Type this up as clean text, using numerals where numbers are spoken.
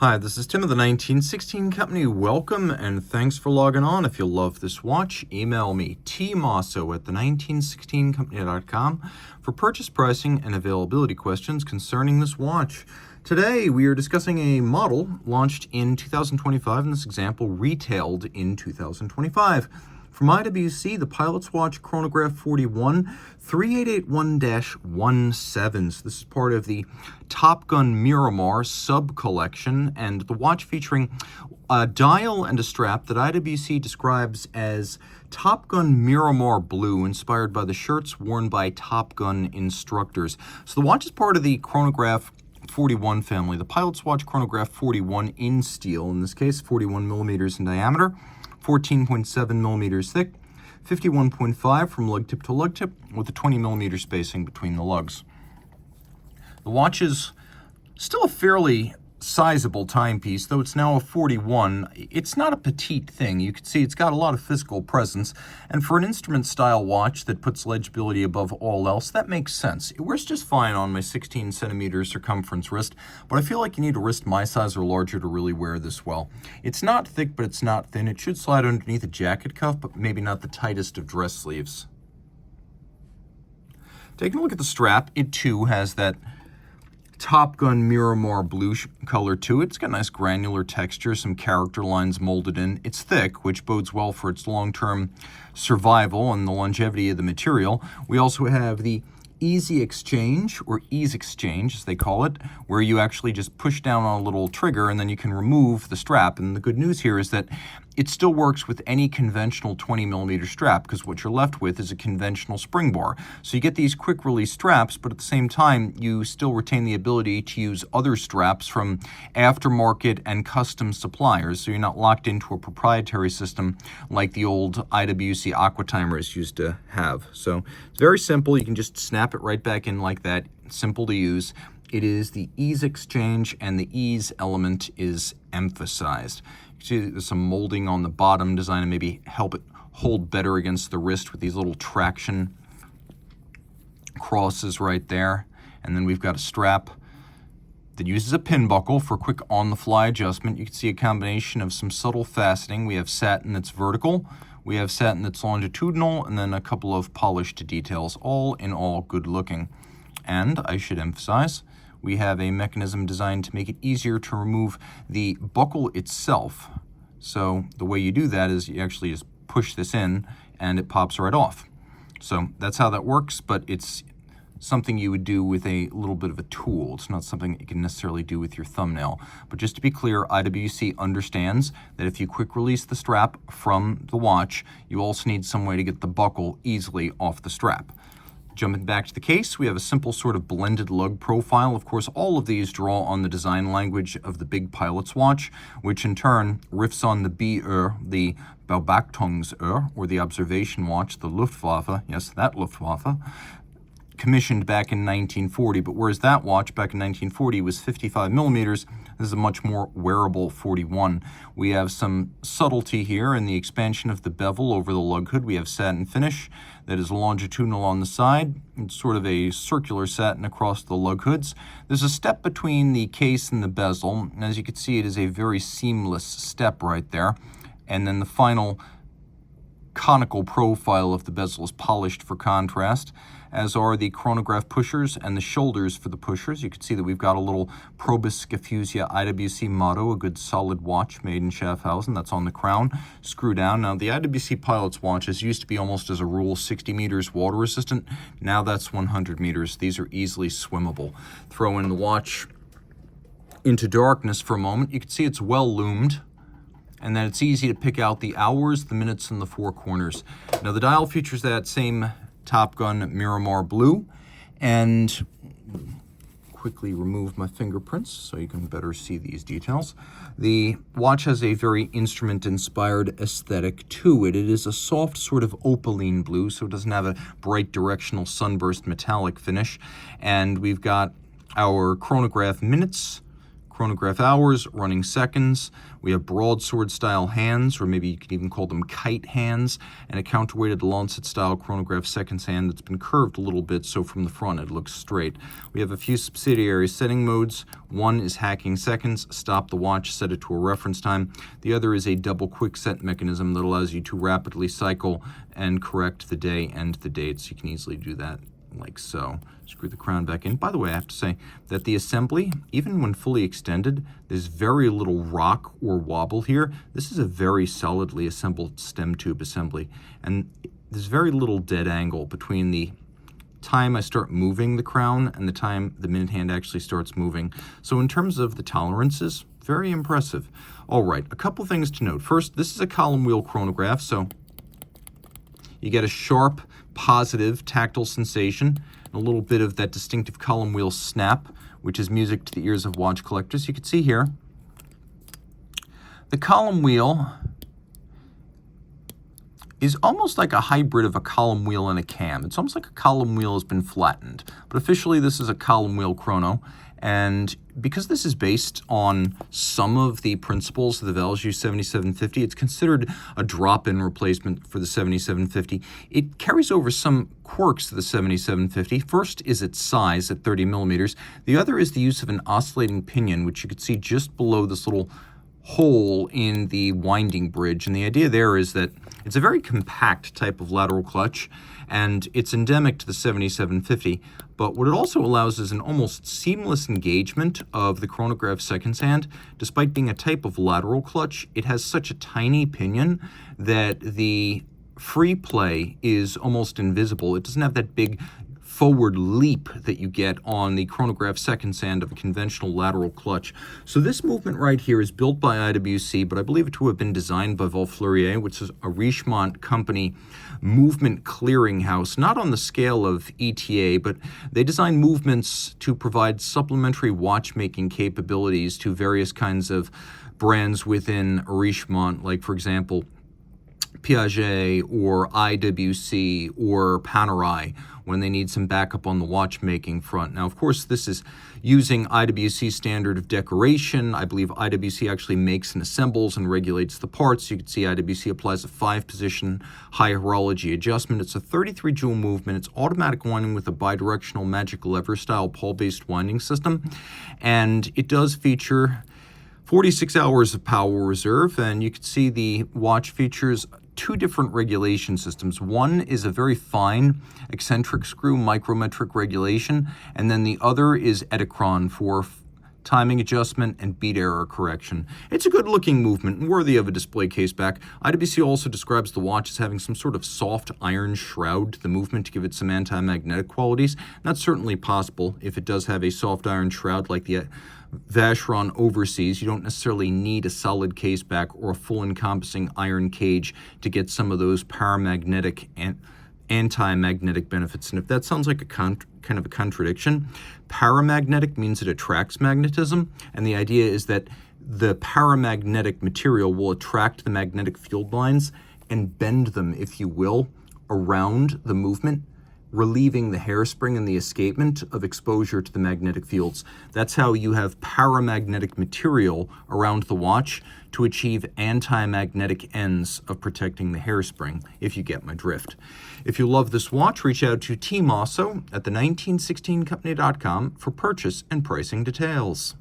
Hi, this is Tim of the 1916 Company. Welcome and thanks for logging on. If you love this watch, email me, Team Mosso at the1916company.com for purchase pricing and availability questions concerning this watch. Today, we are discussing a model launched in 2025, and this example retailed in 2025. From IWC, the Pilot's Watch Chronograph 3881-17. So this is part of the Top Gun Miramar sub-collection, and the watch featuring a dial and a strap that IWC describes as Top Gun Miramar Blue, inspired by the shirts worn by Top Gun instructors. So the watch is part of the Chronograph 41 family. The Pilot's Watch Chronograph 41 in steel, in this case 41 millimeters in diameter, 14.7 millimeters thick, 51.5 from lug tip to lug tip, with a 20 millimeter spacing between the lugs. The watch is still a fairly sizable timepiece, though it's now a 41. It's not a petite thing. You can see it's got a lot of physical presence, and for an instrument-style watch that puts legibility above all else, that makes sense. It wears just fine on my 16 centimeter circumference wrist, but I feel like you need a wrist my size or larger to really wear this well. It's not thick, but it's not thin. It should slide underneath a jacket cuff, but maybe not the tightest of dress sleeves. Taking a look at the strap, it too has that Top Gun Miramar blue color to it. It's got a nice granular texture, some character lines molded in. It's thick, which bodes well for its long-term survival and the longevity of the material. We also have the easy exchange, or ease exchange as they call it, where you actually just push down on a little trigger and then you can remove the strap. And the good news here is that it still works with any conventional 20 millimeter strap, because what you're left with is a conventional spring bar. So you get these quick release straps, but at the same time, you still retain the ability to use other straps from aftermarket and custom suppliers. So you're not locked into a proprietary system like the old IWC Aqua timers used to have. So it's very simple. You can just snap it right back in like that. Simple to use. It is the ease exchange, and the ease element is emphasized. You see there's some molding on the bottom designed to maybe help it hold better against the wrist with these little traction crosses right there. And then we've got a strap that uses a pin buckle for quick on-the-fly adjustment. You can see a combination of some subtle faceting. We have satin that's vertical, we have satin that's longitudinal, and then a couple of polished details, all in all good looking. And I should emphasize, we have a mechanism designed to make it easier to remove the buckle itself. So the way you do that is you actually just push this in and it pops right off. So that's how that works, but it's something you would do with a little bit of a tool. It's not something that you can necessarily do with your thumbnail. But just to be clear, IWC understands that if you quick release the strap from the watch, you also need some way to get the buckle easily off the strap. Jumping back to the case, we have a simple sort of blended lug profile. Of course, all of these draw on the design language of the big Pilot's watch, which in turn riffs on the BR, the Beobachtungsuhr, or the observation watch, the Luftwaffe, yes, that Luftwaffe, commissioned back in 1940. But whereas that watch back in 1940 was 55 millimeters, this is a much more wearable 41. We have some subtlety here in the expansion of the bevel over the lug hood. We have satin finish that is longitudinal on the side. It's sort of a circular satin across the lug hoods. There's a step between the case and the bezel, and as you can see, it is a very seamless step right there. And then the final conical profile of the bezel is polished for contrast, as are the chronograph pushers and the shoulders for the pushers. You can see that we've got a little Probus Scafusia IWC motto, a good solid watch made in Schaffhausen. That's on the crown, screw down. Now, the IWC Pilot's watches used to be almost as a rule 60 meters water resistant. Now that's 100 meters. These are easily swimmable. Throw in the watch into darkness for a moment. You can see it's well loomed, and then it's easy to pick out the hours, the minutes, and the four corners. Now, the dial features that same Top Gun Miramar blue, and quickly remove my fingerprints so you can better see these details. The watch has a very instrument-inspired aesthetic to it. It is a soft sort of opaline blue, so it doesn't have a bright directional sunburst metallic finish. And we've got our chronograph minutes, chronograph hours, running seconds. We have broadsword style hands, or maybe you could even call them kite hands, and a counterweighted lancet style chronograph seconds hand that's been curved a little bit, so from the front it looks straight. We have a few subsidiary setting modes. One is hacking seconds, stop the watch, set it to a reference time. The other is a double quick set mechanism that allows you to rapidly cycle and correct the day and the dates. You can easily do that like so. Screw the crown back in. By the way, I have to say that the assembly, even when fully extended, there's very little rock or wobble here. This is a very solidly assembled stem tube assembly, and there's very little dead angle between the time I start moving the crown and the time the minute hand actually starts moving. So in terms of the tolerances, very impressive. All right, a couple things to note. First, this is a column wheel chronograph, so you get a sharp, positive tactile sensation, and a little bit of that distinctive column wheel snap, which is music to the ears of watch collectors. You can see here, the column wheel is almost like a hybrid of a column wheel and a cam. It's almost like a column wheel has been flattened, but officially this is a column wheel chrono. And because this is based on some of the principles of the Valjoux 7750, it's considered a drop-in replacement for the 7750. It carries over some quirks to the 7750. First is its size at 30 millimeters. The other is the use of an oscillating pinion, which you can see just below this little hole in the winding bridge. And the idea there is that it's a very compact type of lateral clutch, and it's endemic to the 7750. But what it also allows is an almost seamless engagement of the chronograph seconds hand. Despite being a type of lateral clutch, it has such a tiny pinion that the free play is almost invisible. It doesn't have that big forward leap that you get on the chronograph seconds hand of a conventional lateral clutch. So this movement right here is built by IWC, but I believe it to have been designed by Volfleurier, which is a Richemont company movement clearinghouse, not on the scale of ETA, but they design movements to provide supplementary watchmaking capabilities to various kinds of brands within Richemont, like, for example, Piaget or IWC or Panerai, when they need some backup on the watchmaking front. Now, of course, this is using IWC standard of decoration. I believe IWC actually makes and assembles and regulates the parts. You can see IWC applies a 5-position high horology adjustment. It's a 33 joule movement. It's automatic winding with a bidirectional magic lever style pawl-based winding system. And it does feature 46 hours of power reserve, and you can see the watch features 2 different regulation systems. One is a very fine eccentric screw micrometric regulation, and then the other is Edicron for timing adjustment and beat error correction. It's a good-looking movement and worthy of a display case back. IWC also describes the watch as having some sort of soft iron shroud to the movement to give it some anti-magnetic qualities. And that's certainly possible if it does have a soft iron shroud like the Vacheron Overseas. You don't necessarily need a solid case back or a full encompassing iron cage to get some of those paramagnetic and anti-magnetic benefits. And if that sounds like a kind of a contradiction, paramagnetic means it attracts magnetism, and the idea is that the paramagnetic material will attract the magnetic field lines and bend them, if you will, around the movement, relieving the hairspring and the escapement of exposure to the magnetic fields. That's how you have paramagnetic material around the watch to achieve anti-magnetic ends of protecting the hairspring, if you get my drift. If you love this watch, reach out to Team Mosso at the 1916company.com for purchase and pricing details.